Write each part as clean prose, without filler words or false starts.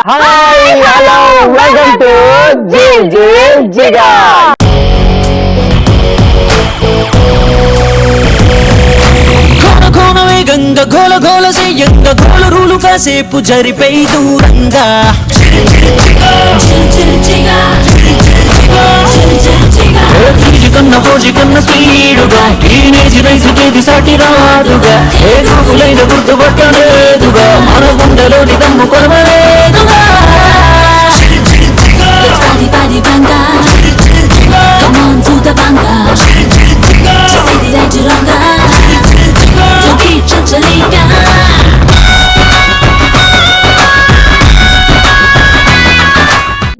Hi hello welcome to జిల్ జిల్ జిగా. వేగంగా గోల గోల చెయ్యంగా గోల రూలు కాసేపు జరిపై దూరంగా కన్నా ఫోజి కన్నా స్పీడుగా టీనేజ్ రైసుకేది సాటి రాదుగా ఏ గోగులైన గుర్తుపట్టలేదుగా మన గుండెలోని దమ్ము కొనవలేదుగా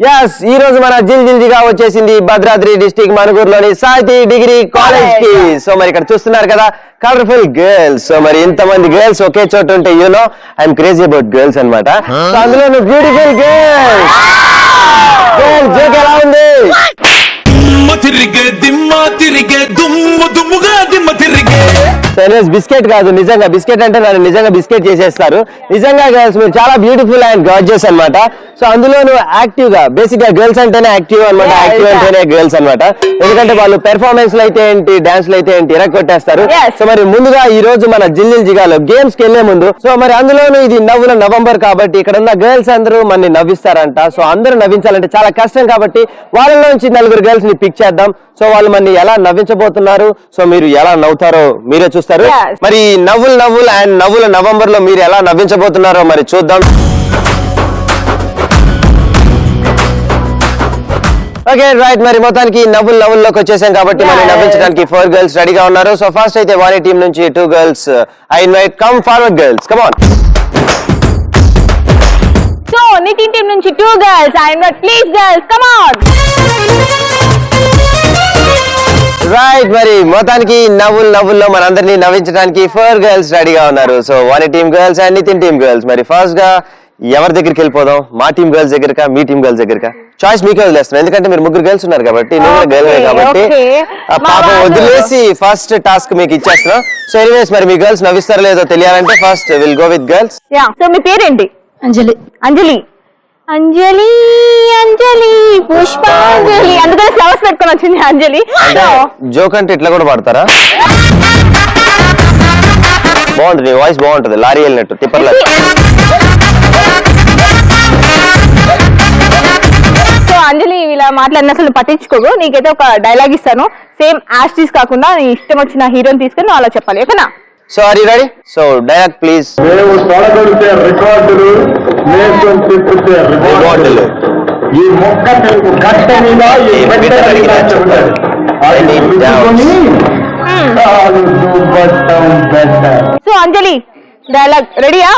yes ఈ రోజు మన జిల్ జిల్ జిగా వచ్చేసింది భద్రాద్రి డిస్ట్రిక్ట్ మనుగూరులోని సాహితీ డిగ్రీ కాలేజ్ కి. సో మరి ఇక్కడ చూస్తున్నారు కదా కలర్ఫుల్ గర్ల్స్. సో మరి ఇంతమంది గర్ల్స్ ఒకే చోట ఉంటే you know I'm crazy about girls అన్నమాట. సో అందులో బ్యూటిఫుల్ గర్ల్స్ గర్ల్స్ జోక్ ఎలా ఉంది? బిస్కెట్ కాదు, నిజంగా బిస్కెట్ అంటే నన్ను నిజంగా బిస్కెట్ చేసేస్తారు. నిజంగా గర్ల్స్ మీరు చాలా బ్యూటిఫుల్ అండ్ గార్జియస్ అన్నమాట. సో అందులోనూ యాక్టివ్ గా, బేసిక్ గా గర్ల్స్ అంటేనే యాక్టివ్ అనమాట. యాక్టివ్ అంటేనే గర్ల్స్ అన్నమాట. ఎందుకంటే వాళ్ళు పెర్ఫార్మెన్స్ లో అయితే ఏంటి, డాన్స్ లో అయితే ఏంటి కొట్టేస్తారు. సో మరి ముందుగా ఈ రోజు మన జిల్ జిల్ జిగాలో గేమ్స్ కి వెళ్లే ముందు, సో మరి అందులోనూ ఇది నవ్వుల నవంబర్ కాబట్టి ఇక్కడ ఉన్న గర్ల్స్ అందరూ మనని నవ్విస్తారంట. సో అందరూ నవ్వించాలంటే చాలా కష్టం కాబట్టి వాళ్ళలోంచి నలుగురు గర్ల్స్ ని పిక్ చేద్దాం. సో వాళ్ళు మనని ఎలా నవ్వించబోతున్నారు, సో మీరు ఎలా నవ్వుతారో మీరే చూస్తారు. మరి నవ్వులు అండ్ నవ్వుల నవంబర్ లో మీరు ఎలా నవ్వించబోతున్నారో మరి చూద్దాం. ఓకే రైట్, మరి మొత్తానికి నవ్వుల్లోకి వచ్చేసాం కాబట్టి మనం నవ్వించడానికి 4 గర్ల్స్ రెడీగా ఉన్నారు. సో ఫస్ట్ అయితే వాణి టీం నుంచి 2 girls I invite come forward girls, come on. So Nitin team నుంచి 2 girls I invite please girls come on. Right, మరి మొత్తానికి నవ్వుల్లో మనందరినీ నవ్వించడానికి 4 గర్ల్స్ రెడీగా ఉన్నారు. So Vani team girls and Nitin team girls. మరి ఫస్ట్ గా ఎవరి దగ్గరికి వెళ్ళిపోదాం? మా టీం గర్ల్స్ దగ్గరకా, మీ టీం గర్ల్స్ దగ్గరకా? చాయిస్ మీకే వదిలేస్తున్నాను, ఎందుకంటే మీరు 3 గర్ల్స్ ఉన్నారు కాబట్టి, నువ్వు గర్ల్ కాబట్టి పాపం వదిలేసి ఫస్ట్ టాస్క్ మీకు ఇచ్చేస్తున్నాం. సో ఎనీవేస్ మరి మీ గర్ల్స్ నవ్విస్తారో లేదో తెలియాలంటే first will go with girls. So మీ పేరేంటి? అంజలి. అంజలి అంజలి అంజలి పుష్పాంజలి, అందుకని ఫ్లవర్స్ పెట్టుకొని వచ్చింది అంజలి. జోక్ అంటే ఇట్లా కూడా పాడతారా? బాగుంటుంది, వాయిస్ బాగుంటుంది, లారీ వెళ్ళినట్టు తిప్పర్లా. సో అంజలి ఇలా మాట్లాడిన అసలు పట్టించుకోకు, నీకైతే ఒక డైలాగ్ ఇస్తాను, సేమ్ యాస్టీస్ కాకుండా నీ ఇష్టం వచ్చిన హీరోని తీసుకొని నువ్వు అలా చెప్పాలి, ఓకేనా? So are you ready? So dialogue please. మేము తొడగొడితే రికార్డులు, మేసం తిప్పితే రికార్డులు, ఈ మొక్క తెలుగు గట్ట మీద ఈ బిడ్డ అడిగినా చెప్తారు. సో అంజలి డైలాగ్ రెడీయా?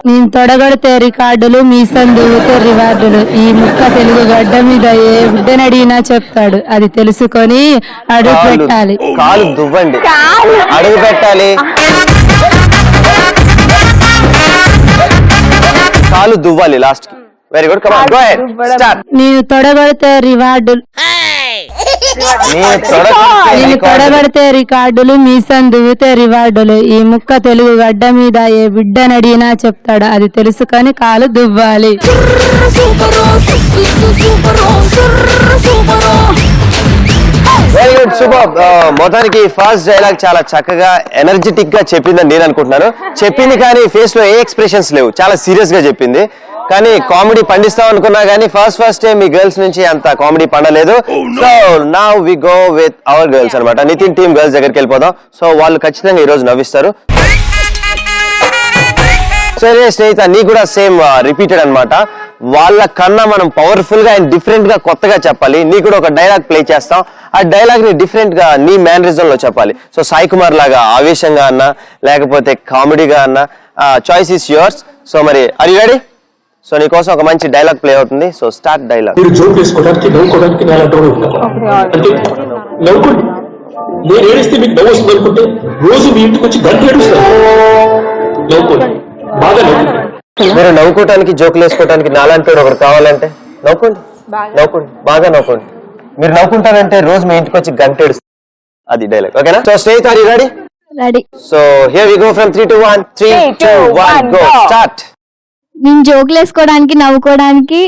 నేను తొడగొడితే రికార్డులు, మీసం దువ్వుతే రివార్డులు, ఈ ముక్క తెలుగు గడ్డ మీద ఏ బిడ్డనడిగినా చెప్తాడు, అది తెలుసుకొని అడుగు పెట్టాలి. కాలు దువ్వండి, అడుగు పెట్టాలి, కాలు దువ్వాలి లాస్ట్ కి. Very good, come on go head start. నేను తొడగొడితే రివార్డులు, నేను తొడగొడితే రికార్డులు, మీసం దువ్వుతే రివార్డులు, ఈ ముక్క తెలుగు గడ్డ మీద ఏ బిడ్డనడిగినా చెప్తాడు, అది తెలుసుకొని కాలు దువ్వాలి. Very good, super. మొత్తానికి ఫస్ట్ డైలాగ్ చాలా చక్కగా ఎనర్జెటిక్ గా చెప్పిందని నేను అనుకుంటున్నాను. చెప్పింది కానీ ఫేస్ లో ఏ ఎక్స్ప్రెషన్స్ లేవు, చాలా సీరియస్ గా చెప్పింది. కానీ కామెడీ పండిస్తాం అనుకున్నా కానీ ఫస్ట్ మీ గర్ల్స్ నుంచి అంత కామెడీ పండలేదు. So now we go with our girls అనమాట. నితిన్ టీమ్ గర్ల్స్ దగ్గరికి వెళ్ళిపోదాం. సో వాళ్ళు ఖచ్చితంగా ఈ రోజు నవ్విస్తారు. సరే స్నేహిత, నీ కూడా సేమ్ రిపీటెడ్ అనమాట. వాళ్ళ కన్నా మనం పవర్ఫుల్ గా అండ్ డిఫరెంట్ గా కొత్తగా చెప్పాలి. నీ కూడా ఒక డైలాగ్ ప్లే చేస్తాం, ఆ డైలాగ్ ని డిఫరెంట్ గా నీ మేనరిజం లో చెప్పాలి. సో సాయి కుమార్ లాగా ఆవేశంగా అన్నా, లేకపోతే కామెడీగా అన్నా, చాయిస్ ఇస్ యువర్స్. సో మరి ఆర్ యు రెడీ? సో నీ కోసం ఒక మంచి డైలాగ్ ప్లే అవుతుంది. So start dialogue. మీరు జోక్ వేసుకోవడానికి నవ్వుకోవడానికి అంటే నవ్వుకోండి. నేను ఏడిస్తే మీకు నవ్వు వస్తుంది అనుకుంటే రోజు మీ ఇంటికి వచ్చి గంట ఏడుస్తాను. నవ్వుకోండి, బాగా నవ్వుకోండి. మీరు నవ్వుకోవటానికి, జోకులు వేసుకోవడానికి నాలాంటి ఒకరు కావాలంటే నవ్వుకోండి, బాగా నవ్వుకోండి. మీరు నవ్వుకుంటారంటే రోజు మీ ఇంటికి వచ్చి గంట ఏడుస్తారు. అది డైలాగ్, ఓకేనా? So Snehitha, are you ready? Ready. So here we go from 3 to 1. 3 2 1 go start. నేను జోకులు వేసుకోవడానికి నవ్వుకోవడానికి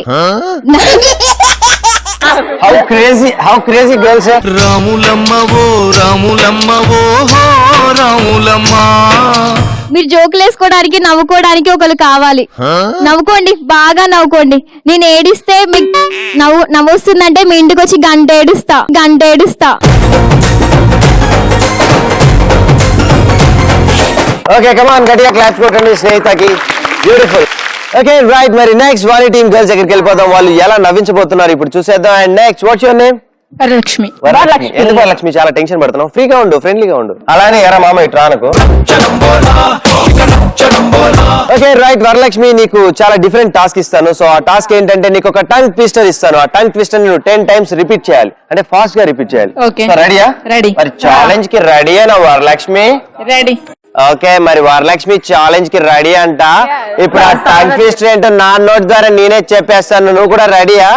హౌ క్రేజీ గర్ల్స్. రాములమ్మవో రాములమ్మవో హో రాములమ్మ. మీరు జోకులు వేసుకోవడానికి నవ్వుకోవడానికి ఒకరు కావాలి. నవ్వుకోండి, బాగా నవ్వుకోండి. నేను ఏడిస్తే మీకు నవ్వొస్తుందంటే మీ ఇంటికి వచ్చి గంట ఏడుస్తా. ఓకే కమాన్, గట్టిగా క్లాప్స్ కొట్టండి స్నేహితకి. బ్యూటిఫుల్. ఓకే రైట్, మరి నెక్స్ట్ వాణి టీమ్ గర్ల్స్ దగ్గరికి వెళ్ళిపోదాం. వాళ్ళు ఎలా నవ్వించబోతున్నారు ఇప్పుడు చూసేద్దాం. And next watts your name? Varalakshmi. ఎందుకు వరలక్ష్మి? చాలా టెన్షన్ పడుతున్నావు. ఫ్రీగా ఉండు, ఫ్రెండ్లీగా ఉండు. అలానే ఎరా మామ ఇటు రానుకో. ఓకే రైట్ వరలక్ష్మి, నీకు చాలా డిఫరెంట్ టాస్క్ ఇస్తాను. సో ఆ టాస్క్ ఏంటంటే నీకు ఒక టంగ్ ట్విస్టర్ ఇస్తాను. ఆ టంగ్ ట్విస్టర్ నువ్వు 10 times రిపీట్ చేయాలి, అంటే ఫాస్ట్ గా రిపీట్ చేయాలి. రెడీయా? రెడీ. మరి ఛాలెంజ్ కి రెడీయేనా వరలక్ష్మి? రెడీ. ఓకే మరి వరలక్ష్మి ఛాలెంజ్ కి రెడీ అంట. ఇప్పుడు ఆ టంగ్ ట్విస్టర్ ఏంటో నా నోట్ ద్వారా నేనే చెప్పేస్తాను. నువ్వు కూడా రెడీయా?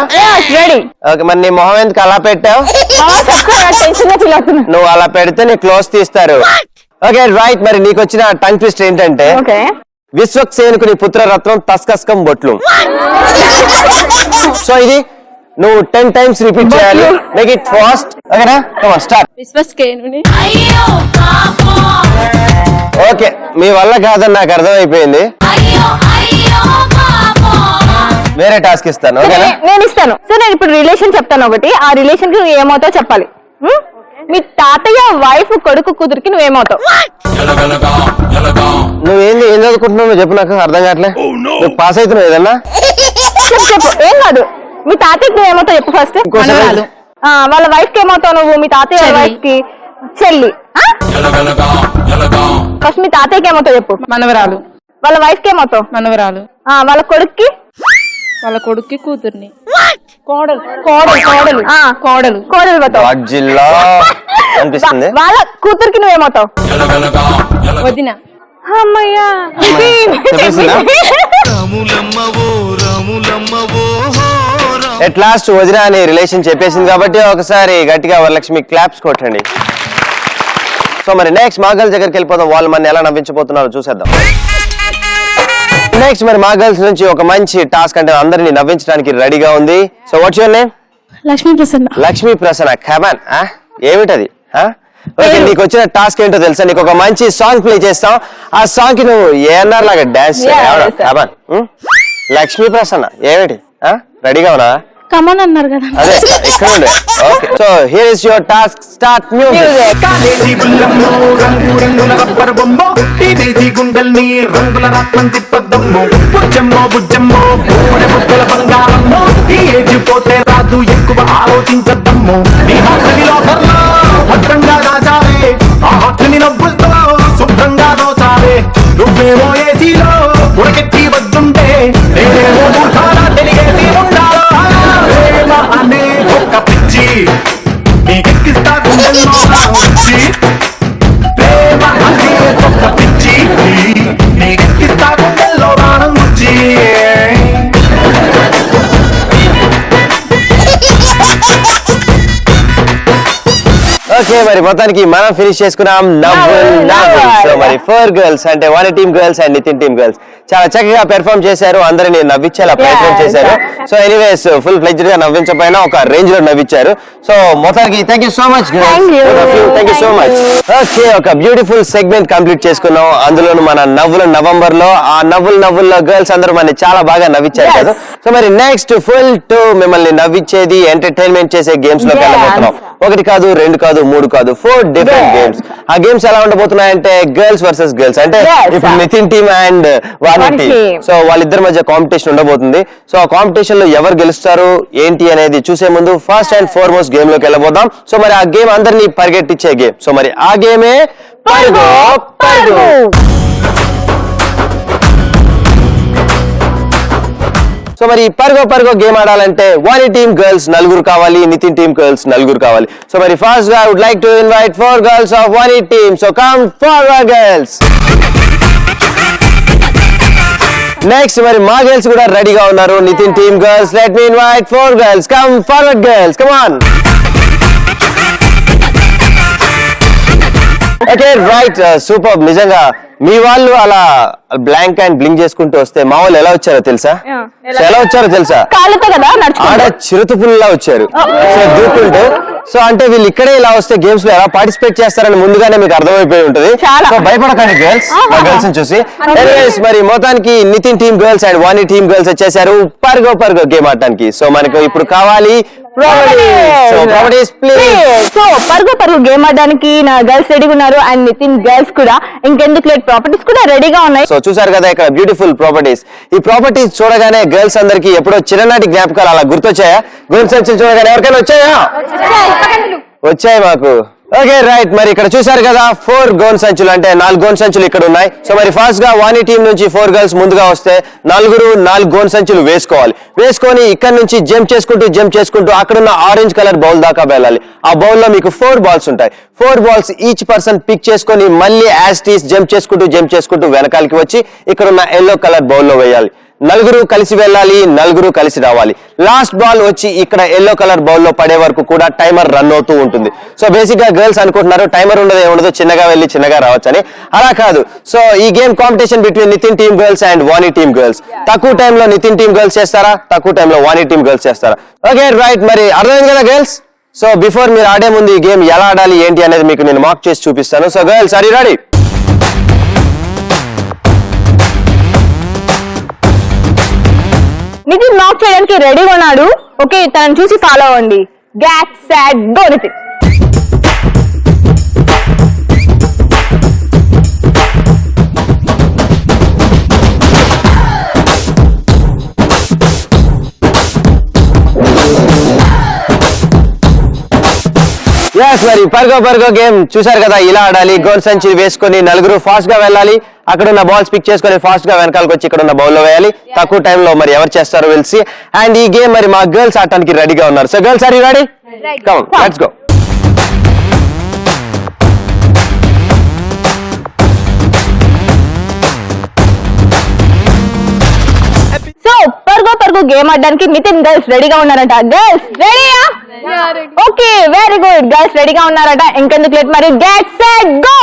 రెడీ. ఓకే మరి నీ మొహం ఎందుకు అలా పెట్టావు? నువ్వు అలా పెడితే నీ క్లోజ్ తీస్తారు. ఓకే రైట్, మరి నీకు వచ్చిన టంగ్ ట్విస్ట్ ఏంటంటే విశ్వక్సేనుకు నీ పుత్రరత్నం తస్కస్కం బొట్లు. సో ఇది నువ్వు 10 times రిపీట్ చేయాలి. Make it fast. ఓకేనా? Come on start. విశ్వస్కేనుని. ఓకే మీ వల్ల కాదని నాకు అర్థమైపోయింది. వేరే టాస్క్ ఇస్తాను. ఓకేనా? నేను ఇస్తాను. సో నేను ఇప్పుడు రిలేషన్ చెప్తాను ఒకటి. ఆ రిలేషన్ కి ఏమవుతావు చెప్పాలి. మీ తాతయ్య వైఫ్ కొడుకు కూతురికి నువ్వేమవుతావు? నువ్వేంది ఏం చదువుకుంటున్నావు చెప్పు, నాకు అర్థం కావట్లే. నువ్వు పాస్ అవుతున్నావు ఏదన్నా? చెప్పు. ఏం కాదు, మీ తాతయ్యకి నువ్వేమవుతావు చెప్పు ఫస్ట్. వాళ్ళ వైఫ్ కి ఏమవుతావు నువ్వు? మీ తాతయ్య వైఫ్ కి చెల్లి. ఫస్ట్ మీ తాతయ్యకి ఏమవుతావు చెప్పు. మనవరాలు. వాళ్ళ వైఫ్ కి ఏమవుతావు? మనవరాలు. వాళ్ళ కొడుక్కి? వాళ్ళ కొడుక్కి కూతుర్ని. కోడలు జిల్లా అనిపిస్తుంది. వాళ్ళ కూతురికి నువ్వేమవుతావు? వదిన. అమ్మయ్యా ఎట్ లాస్ట్ వదిన అనే రిలేషన్ చెప్పేసింది కాబట్టి ఒకసారి గట్టిగా వరలక్ష్మి క్లాప్స్ కొట్టండి. సో మరి నెక్స్ట్ మా గర్ల్స్ దగ్గరికి వెళ్ళిపోదాం. వాళ్ళు మన ఎలా నవ్వించబోతున్నారో చూసేద్దాం. నెక్స్ట్ మరి మా గర్ల్స్ నుంచి ఒక మంచి టాస్క్, అంటే అందరినీ నవ్వించడానికి రెడీగా ఉంది. So what's your name? Lakshmi Prasanna. Lakshmi Prasanna. Come on. ఏమిటది? ఓకే నీకు వచ్చిన టాస్క్ ఏంటో తెలుసా? నీకు ఒక మంచి సాంగ్ ప్లే చేస్తాం. ఆ సాంగ్ కి నువ్వు ఏఎన్ఆర్ లాగా డాన్స్ చేయాలి. కమాన్. లక్ష్మీ ప్రసన్న ఏమిటి? రెడీగా ఉన్నా? కమన్ అన్నారు కదా. అదే ఇక్కడ ఉండే. Okay so here is your task. Start music. College బుల్లమ్మో రంగు రంగుల రబ్బర్ బొమ్మో టీనేజీ గుండెల్ని రంగుల రత్నం తిప్పద్దమ్మో బుజ్జమ్మో బుజ్జమ్మో బుద్ధల బంగారమ్మో ఈ ఏజ్ పోతే రాదు ఎక్కువ ఆలోచించద్దమ్మో నీ హాస్టల్ లోపర్లో భద్రంగా రాజావే ఆ హాస్టల్ నవ్వులతో శుభ్రంగా దోచావే నువ్వేమో ఏసీలో ఉడకెత్తి వద్దుంటే నేనేమో మూర్ఖాలా తెలిగేసి ఉండాలా అనే ఒక్క పిచ్చి నీకెక్కిస్తా గుండెల్లో వచ్చి ప్రేమ అనే ఒక్క పిచ్చి నీకెక్కిస్తా గుండెల్లో రాణం వచ్చి. ఓకే మరి మొత్తానికి మనం ఫినిష్ చేసుకున్నాం నవ్వుల్. సో మరి 4 గర్ల్స్ అంటే Vani team girls and Nitin team girls చాలా చక్కగా పెర్ఫార్మ్ చేశారు. అందరినీ నవ్వించేలా ప్రయత్నం చేశారు. సో ఎనీవేస్ ఫుల్ ఫ్లెడ్జ్డ్ గా నవ్వించకపోయినా ఒక రేంజ్ లో నవ్వించారు. సో మొత్తానికి thank you so much. Thank you so much. Okay ఒక బ్యూటిఫుల్ సెగ్మెంట్ కంప్లీట్ చేసుకున్నాం. అందులోను మన నవంబర్ లో ఆ నవ్వుల్లో గర్ల్స్ అందరూ మన చాలా బాగా నవ్వించారు కదా. సో మరి నెక్స్ట్ ఫుల్ 2 మిమ్మల్ని నవ్వించేది ఎంటర్టైన్మెంట్ చేసే గేమ్స్ లోకి వెళ్ళబోతున్నాం. 1 కాదు 2 కాదు 3 కాదు 4 డిఫరెంట్ గేమ్స్. ఆ గేమ్స్ ఎలా ఉండబోతున్నాయంటే గర్ల్స్ వర్సెస్ గర్ల్స్. అంటే ఇప్పుడు Nitin team and Vani team. So వాళ్ళిద్దరి మధ్య కాంపిటీషన్ ఉండబోతుంది. సో ఆ కాంపిటీషన్ లో ఎవరు గెలుస్తారు ఏంటి అనేది చూసే ముందు ఫస్ట్ అండ్ ఫార్మోస్ట్ గేమ్ లోకి వెళ్ళబోదాం. సో మరి ఆ గేమ్ అందరినీ పరిగెట్టించే గేమ్. సో మరి ఆ గేమే పరుగు పరుగు. సో మరి పరుగో గేమ్ ఆడాలంటే వాణి టీమ్ గర్ల్స్ 4 కావాలి, నితిన్ టీమ్ గర్ల్స్ 4 కావాలి. సో మరి ఫస్ట్ గా I would like to invite 4 girls of Vani team. So come forward girls. Next మరి మా గర్ల్స్ కూడా రెడీగా ఉన్నారు. Nitin team girls let me invite 4 girls. Come forward girls. Come on. Okay right super. నిజంగా మీ వాళ్ళు అలా బ్లాంక్ అండ్ బ్లింక్ చేసుకుంటూ వస్తే మా వాళ్ళు ఎలా వచ్చారో తెలుసా? ఎలా వచ్చారో తెలుసా? కాళ్ళతో కదా ఆడ చిరుతపుల్లా వచ్చారు. సో దూకుంటూ. సో అంటే వీళ్ళు ఇక్కడే ఇలా వస్తే గేమ్స్ లో ఎలా పార్టిసిపేట్ చేస్తారని ముందుగానే మీకు అర్థమైపోయి ఉంటుంది. సో భయపడకండి గర్ల్స్, మా గర్ల్స్ చూసి. ఎనీవేస్ మరి మొత్తానికి Nitin team girls and Vani team girls వచ్చేసారు పర్గో పర్గో గేమ్ ఆడటానికి. సో మనకు ఇప్పుడు కావాలి సో పరుగు పరుగు గేమ్ ఆడడానికి నా గర్ల్స్ రెడీగా ఉన్నారు అండ్ నితిన్ గర్ల్స్ కూడా. ఇంకెందుకు లేట్, ప్రాపర్టీస్ కూడా రెడీగా ఉన్నాయి. సో చూసారు కదా ఇక్కడ బ్యూటిఫుల్ ప్రాపర్టీస్. ఈ ప్రాపర్టీస్ చూడగానే గర్ల్స్ అందరికి ఎప్పుడో చిన్ననాటి జ్ఞాపకాలు అలా గుర్తొచ్చాయా? గోల్డ్ సంచులు చూడగానే ఎవరికైనా వచ్చాయా? వచ్చాయి మాకు. Okay right. మరి ఇక్కడ చూసారు కదా 4 గోన్ సంచులు, అంటే 4 గోన్ సంచులు ఇక్కడ ఉన్నాయి. సో మరి ఫాస్ట్ గా వాణి టీం నుంచి 4 గర్ల్స్ ముందుగా వస్తే 4 గోన్ సంచులు వేసుకొని ఇక్కడ నుంచి జంప్ చేసుకుంటూ అక్కడున్న ఆరెంజ్ కలర్ బౌల్ దాకా వెళ్ళాలి. ఆ బౌల్ లో మీకు 4 బాల్స్ ఉంటాయి. 4 బాల్స్ ఈచ్ పర్సన్ పిక్ చేసుకొని మళ్ళీ యాజ్ టీస్ జంప్ చేసుకుంటూ వెనకాలకి వచ్చి ఇక్కడున్న ఎల్లో కలర్ బౌల్ లో వేయాలి. 4 కలిసి వెళ్ళాలి, 4 కలిసి రావాలి. లాస్ట్ బాల్ వచ్చి ఇక్కడ ఎల్లో కలర్ బౌల్ లో పడే వరకు కూడా టైమర్ రన్ అవుతూ ఉంటుంది. సో బేసిక్ గా గర్ల్స్ అనుకుంటున్నారు టైమర్ ఉండదు చిన్నగా వెళ్ళి చిన్నగా రావచ్చని. అలా కాదు. సో ఈ game competition between Nitin team girls and Vani team girls. తక్కువ టైంలో నితిన్ టీమ్ గర్ల్స్ చేస్తారా, తక్కువ టైంలో వాణి టీమ్ గర్ల్స్ చేస్తారా? Okay right. మరి అర్థమైంది కదా గర్ల్స్? సో బిఫోర్ మీరు ఆడే ముందు ఈ గేమ్ ఎలా ఆడాలి ఏంటి అనేది మీకు నేను మార్క్ చేసి చూపిస్తాను. So girls are you ready? Nitin knock చేయడానికి రెడీగా ఉన్నాడు. ఓకే తనని చూసి ఫాలో అవ్వండి. Get set go Nitin. yes మరి పర్గో గేమ్ చూసారు కదా, ఇలా ఆడాలి. గోల్ సంచి వేసుకొని 4 ఫాస్ట్ గా వెళ్ళాలి. అక్కడ ఉన్న బాల్స్ పిక్ చేసుకొని ఫాస్ట్ గా వెనకాలకు వచ్చి ఇక్కడ ఉన్న బౌల్ లో వేయాలి. తక్కువ టైంలో మరి ఎవరు చేస్తారో తెలిసి. అండ్ ఈ గేమ్ మరి మా గర్ల్స్ ఆడటానికి రెడీగా ఉన్నారు. So girls are you ready? Come let's go. So పరుగు గేమ్ ఆడడానికి నితిన్ గర్ల్స్ రెడీగా ఉన్నారట. గర్ల్స్ రెడీయా? Okay very good. గర్ల్స్ రెడీగా ఉన్నారట. ఇంకెందుకు లేట్, మరి get set go.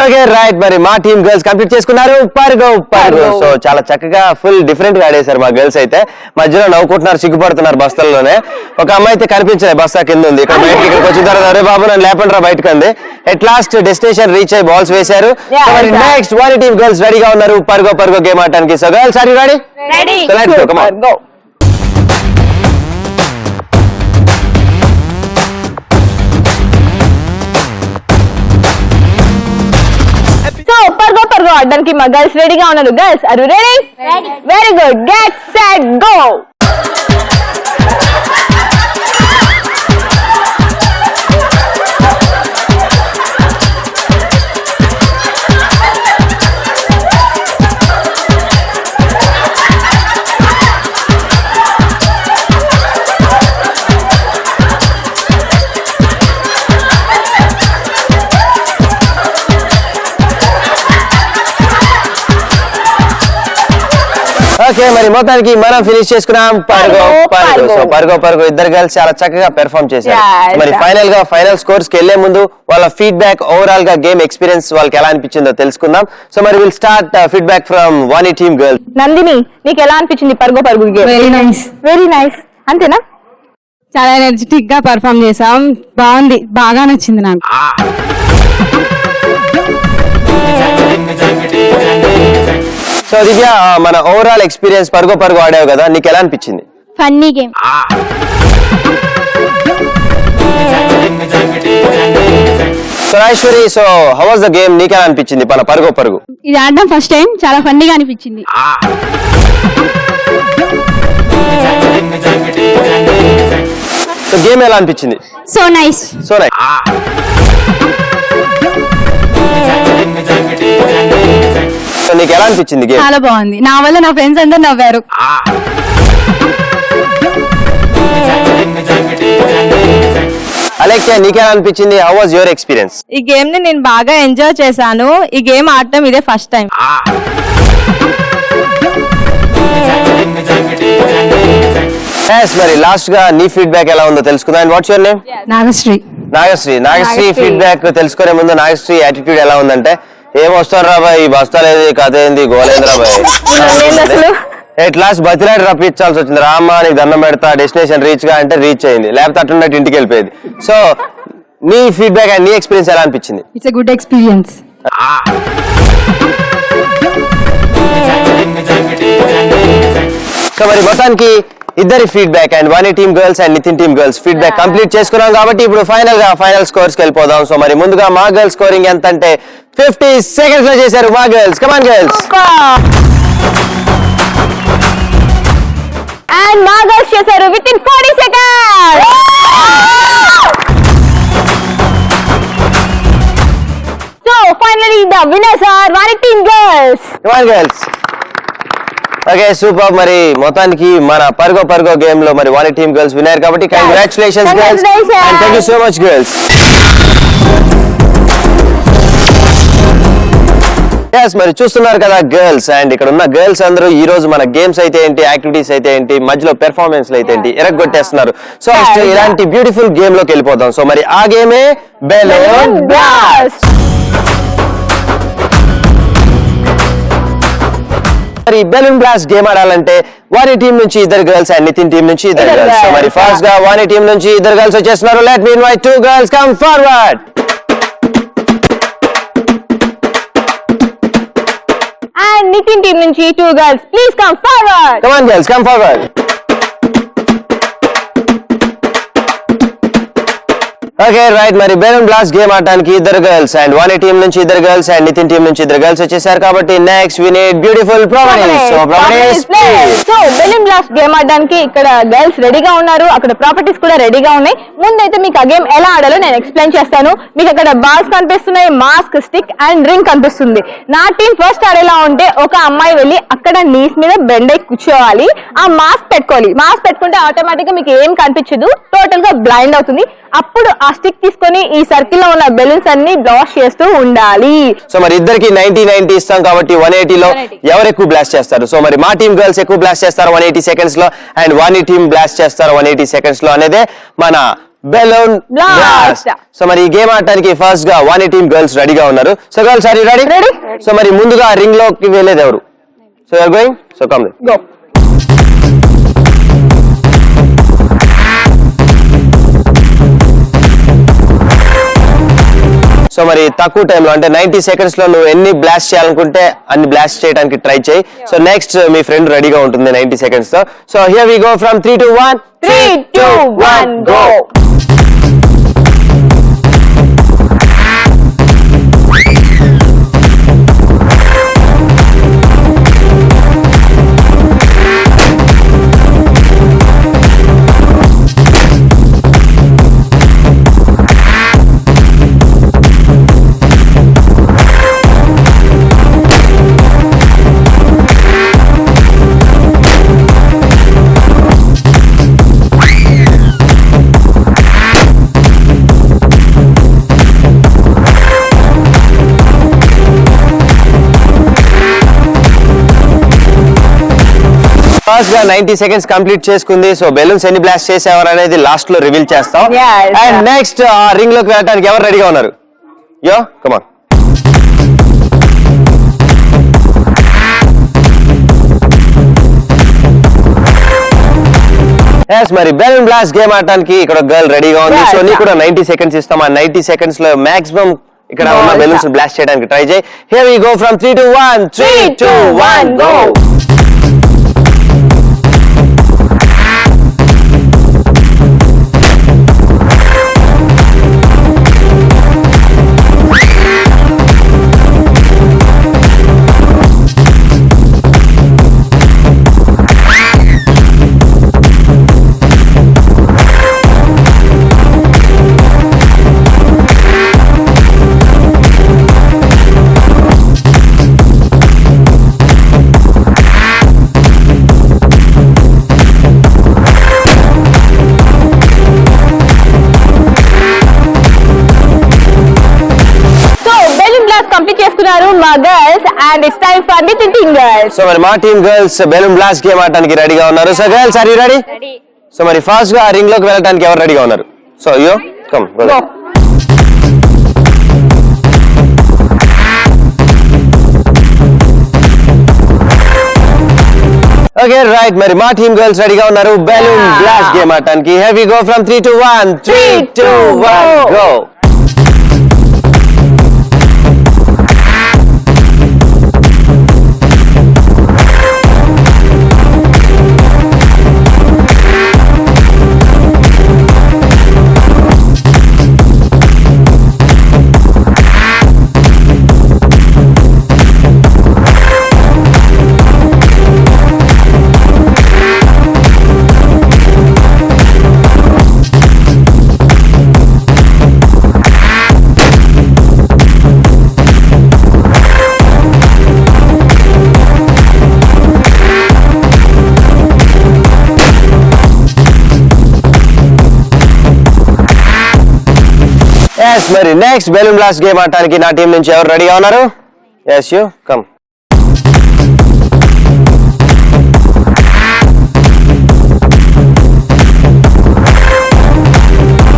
Okay right. మరి మా టీమ్ గర్ల్స్ కంప్లీట్ చేసుకున్నారు పర్గో. సో చాలా చక్కగా ఫుల్ డిఫరెంట్ గా ఆడేశారు మా గర్ల్స్ అయితే. మధ్యలో నవ్వుకుంటున్నారు, సిగ్గుపడుతున్నారు బస్తల్లోనే. ఒక అమ్మాయి అయితే కనిపించలేదు, బస్తా కింద ఉంది. ఇక్కడ బయటకి ఇక్కడికి వచ్చిన తర్వాత అరే బాబు నన్ను లేపండి రా బయటకు అంది. ఎట్ లాస్ట్ డెస్టినేషన్ రీచ్ అయ్యి బాల్స్ వేశారు. నెక్స్ట్ వాణి టీమ్ గర్ల్స్ రెడీగా ఉన్నారు పర్గో గేమ్ ఆడటానికి. So girls are you ready? So let's go, come on. పరుగు ఆడడానికి మా గర్ల్స్ రెడీగా ఉన్నారు. Girls are you ready? Very good. Get set go. Okay మరి మొత్తానికి మనం ఫినిష్ చేసుకున్నాం పర్గో. సో పర్గో ఇద్దరు గర్ల్స్ చాలా చక్కగా పెర్ఫార్మ్ చేశారు. మరి ఫైనల్ స్కోర్స్ కి వెళ్లే ముందు వాళ్ళ ఫీడ్బ్యాక్, ఓవరాల్ గా గేమ్ ఎక్స్పీరియన్స్ వాళ్ళకి ఎలా అనిపించిందో తెలుసుకుందాం. సో మరి will start feedback from Vani team girls. Nandini, నీకు ఎలా అనిపించింది పరుగు గేమ్? Very nice. అంతేనా? చాలా ఎనర్జెటిక్ గా పర్ఫామ్ చేసాం. బాగుంది, బాగా నచ్చింది నాకు. సో దివ్య, మన ఓవరాల్ ఎక్స్పీరియన్స్ పర్గో ఆడావు కదా, నీకు ఎలా అనిపించింది? Funny game. So Rajeshwari, so how was the game? నీకు ఎలా అనిపించింది మన పర్గో? ఇది ఆడడం ఫస్ట్ టైం, చాలా ఫన్నీగా అనిపించింది. సో గేమ్ ఎలా అనిపించింది? So nice. So nice. So నీకు ఎలా అనిపించింది గేమ్? చాలా బాగుంది. నా వల్ల నా ఫ్రెండ్స్ అందరు నవ్వారు. అలెక్సా నీకెలా అనిపించింది? How was your experience? ఈ గేమ్ ని నేను బాగా ఎంజాయ్ చేశాను. ఈ గేమ్ ఆడటం ఇదే ఫస్ట్ టైం. మరి లాస్ట్ గా నీ ఫీడ్బ్యాక్ ఎలా ఉందో తెలుసుకుందాం. And what's your name? Nagasri. Nagasri feedback తెలుసుకునే ముందు నాగశ్రీ యాటిట్యూడ్ ఎలా ఉందంటే, ఏం వస్తారు రాబాయ్, ఈ బస్తాలేది కథ ఏంది గోలేంద్ర బాయ్ ఎట్ లాస్ట్ బతిలాడి రప్పించాల్సి వచ్చింది. రామ్మా నీకు దండం పెడతా, డెస్టినేషన్ రీచ్ గా అంటే రీచ్ అయింది, లేకపోతే అట్టున్నట్టు ఇంటికి వెళ్ళిపోయేది. సో నీ ఫీడ్బ్యాక్ అండ్ నీ ఎక్స్పీరియన్స్ ఎలా అనిపించింది? It's a good experience. So మరి మొత్తానికి ఇద్దరి feedback and one team girls and Nitin team girls feedback complete చేసుకున్నాం కాబట్టి ఇప్పుడు ఫైనల్ స్కోర్స్ కి వెళ్ళిపోదాం. సో మరి ముందుగా మా గర్ల్స్ స్కోరింగ్ ఎంత అంటే 50 seconds లో చేశారు మా గర్ల్స్. Come on girls. అండ్ మా గర్ల్స్ చేశారు within 40 seconds. So finally the winners are one team girls. Come on girls. Okay super. మరి మొత్తానికి మన పర్గో గేమ్ లో మరి వన్ టీమ్ గర్ల్స్ విన్నారు కాబట్టి congratulations girls and thank you so much girls. మరి చూస్తున్నారు కదా గర్ల్స్, అండ్ ఇక్కడ ఉన్న గర్ల్స్ అందరూ ఈ రోజు మన గేమ్స్ అయితే ఏంటి, యాక్టివిటీస్ అయితే ఏంటి, మధ్యలో పెర్ఫార్మెన్స్ అయితే ఏంటి ఎరగొట్టేస్తున్నారు. సో ఇలాంటి బ్యూటిఫుల్ గేమ్ లోకి వెళ్ళిపోతాం. సో మరి ఆ గేమే బెలూన్ బ్లాస్ట్. మరి బెలూన్ బ్లాస్ట్ గేమ్ ఆడాలంటే వాని టీం నుంచి ఇద్దరు గర్ల్స్ అండ్ నితిన్ టీం నుంచి ఇద్దరు గర్ల్స్. సో మరి ఫస్ట్ గా వాని టీం నుంచి ఇద్దరు గర్ల్స్ వచ్చేస్తున్నారు. Let me invite 2 girls come forward. And Nitin team నుంచి 2 girls please come forward. Come on girls come forward. Okay right. మరి బెలూన్ బ్లాస్ట్ గేమ్ ఆడడానికి ఇద్దరు గర్ల్స్ అండ్ వాని టీం నుంచి ఇద్దరు గర్ల్స్ అండ్ నితిన్ టీం నుంచి ఇద్దరు గర్ల్స్ వచ్చేసారు కాబట్టి next we need beautiful properties. So properties so balloon blast game ఆడడానికి ఇక్కడ గర్ల్స్ రెడీగా ఉన్నారు, అక్కడ ప్రాపర్టీస్ కూడా రెడీగా ఉన్నాయి. ముందైతే మీకు ఆ గేమ్ ఎలా ఆడాలో నేను ఎక్స్ప్లెయిన్ చేస్తాను. మీకు అక్కడ బాల్స్ కనిపిస్తున్నాయి, మాస్క్, స్టిక్ అండ్ రింగ్ కనిపిస్తుంది. నా టీం ఫస్ట్ ఆడేలా ఉంటే ఒక అమ్మాయి వెళ్ళి అక్కడ నీస్ మీద బెండ్ అయి కూర్చోవాలి, ఆ మాస్క్ పెట్టుకోవాలి. మాస్క్ పెట్టుకుంటే ఆటోమేటిక్ గా మీకు ఏం కనిపించదు, టోటల్ గా బ్లైండ్ అవుతుంది. అప్పుడు ఆ స్టిక్ తీసుకొని ఈ సర్కిల్ లో ఉన్న బెలూన్స్ అన్ని బ్లాస్ట్ చేస్తూ ఉండాలి. సో మరి ఇద్దరికి 90 ఇస్తాం కాబట్టి 180 లో ఎవరు ఎక్కువ బ్లాస్ట్ చేస్తారు? సో మరి మా టీం గర్ల్స్ ఎక్కువ బ్లాస్ట్ చేస్తారు 180 seconds లో అండ్ వాని టీం బ్లాస్ట్ చేస్తారు 180 seconds లో అనేదే మన బెలూన్ బ్లాస్ట్. సో మరి ఈ గేమ్ ఆడటానికి ఫస్ట్ గా వాని టీం గర్ల్స్ రెడీగా ఉన్నారు. So girls are you ready? So మరి ముందుగా రింగ్ లోకి వెళ్ళేది ఎవరు? So you are going. So come go. So మరి తక్కువ టైంలో అంటే 90 seconds లో నువ్వు ఎన్ని బ్లాస్ట్ చేయాలనుకుంటే అన్ని బ్లాస్ట్ చేయడానికి ట్రై చేయి. సో నెక్స్ట్ మీ ఫ్రెండ్ రెడీగా ఉంటుంది 90 seconds తో. So here we go from 3 to 1. 3, 2, 1 go. First గా 90 seconds కంప్లీట్ చేసుకుంది. సో బెలూన్స్ ఎన్ని బ్లాస్ట్ చేసేవారు అనేది లాస్ట్ లో రివీల్ చేస్తాం. అండ్ నెక్స్ట్ ఆ రింగ్ లోకి వెళ్ళడానికి ఎవరు రెడీగా ఉన్నారు? యో కమ్ ఆన్. ఎస్ మరి బెలూన్ బ్లాస్ట్ గేమ్ ఆడటానికి ఇక్కడ గర్ల్ రెడీగా ఉంది. సో నీకు కూడా 90 seconds ఇస్తాం. ఆ 90 seconds లో మాక్సిమం ఇక్కడ ఉన్న బెలూన్స్ బ్లాస్ట్ చేయడానికి ట్రై చేయి. Here we go from 3 to 1. 3, 2, 1 go. and it's time for Nitin Team Girls. So మరి మా team girls balloon blast game ఆడటానికి రెడీగా ఉన్నారు. So girls are you ready? So మరి ఫాస్ట్ గా రింగ్ లోకి వెళ్ళడానికి ఎవరు రెడీగా ఉన్నారు? సో యో కమ్ గో. ఓకే రైట్, మరి మా టీమ్ గర్ల్స్ రెడీగా ఉన్నారు బెలూన్ బ్లాస్ట్ గేమ్ ఆడటానికి. Here we go from 3 to 1. 3 2 1 go. Yes, మరి నెక్స్ట్ బెలూన్ బ్లాస్ట్ గేమ్ ఆడటానికి నా టీం నుంచి ఎవరు రెడీగా ఉన్నారు? Yes you come.